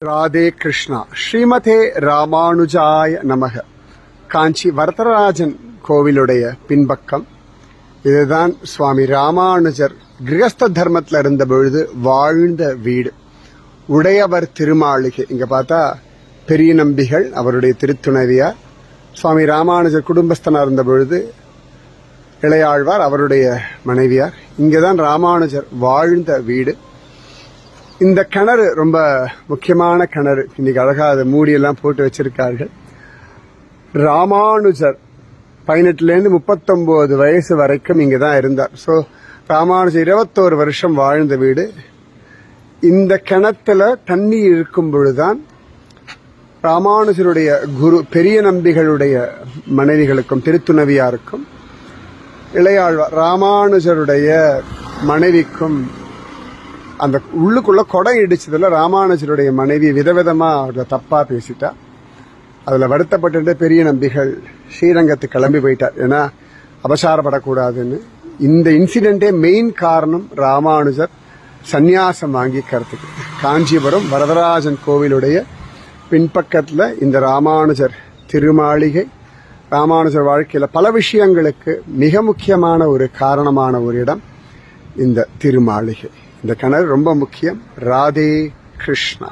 ராதே கிருஷ்ணா. ஸ்ரீமதே ராமானுஜாய நமக. காஞ்சி வரதராஜன் கோவிலுடைய பின்பக்கம். இதுதான் சுவாமி ராமானுஜர் கிரகஸ்த தர்மத்தில் இருந்த பொழுது வாழ்ந்த வீடு. உடையவர் திருமாளிகை. இங்க பார்த்தா பெரிய நம்பிகள் அவருடைய திருத்துணைவியார். சுவாமி ராமானுஜர் குடும்பஸ்தனா இருந்த பொழுது இளையாழ்வார் அவருடைய மனைவியார். இங்கதான் ராமானுஜர் வாழ்ந்த வீடு. இந்த கிணறு ரொம்ப முக்கியமான கிணறு. இன்னைக்கு அழகா அதை மூடியெல்லாம் போட்டு வச்சிருக்கார்கள். ராமானுஜர் 18லேருந்து 39 வயசு வரைக்கும் இங்கே தான் இருந்தார். ஸோ ராமானுஜர் 21 வருஷம் வாழ்ந்த வீடு. இந்த கிணத்துல தண்ணி இருக்கும் பொழுதுதான் ராமானுஜருடைய குரு பெரிய நம்பிகளுடைய மனைவிகளுக்கும் திருத்துணவியாருக்கும் இளையாழ்வார் ராமானுஜருடைய மனைவிக்கும் அந்த உள்ளுக்குள்ள கொடை இடிச்சதுல ராமானுஜருடைய மனைவி விதவிதமா தப்பா பேசிட்டா. அதுல வருத்தப்பட்டு பெரிய நம்பிகள் ஸ்ரீரங்கத்துக்கு கிளம்பி போயிட்டார். ஏன்னா அபசாரப்படக்கூடாதுன்னு. இந்த இன்சிடென்டே மெயின் காரணம் ராமானுஜர் சந்நியாசம் வாங்கிக்கிறதுக்கு. காஞ்சிபுரம் வரதராஜன் கோவிலுடைய பின்பக்கத்துல இந்த ராமானுஜர் திருமாளிகை. ராமானுஜர் வாழ்க்கையில பல விஷயங்களுக்கு மிக முக்கியமான ஒரு காரணமான ஒரு இடம் இந்த திருமாளிகை. இந்த கிணறு ரொம்ப முக்கியம். ராதே கிருஷ்ணா.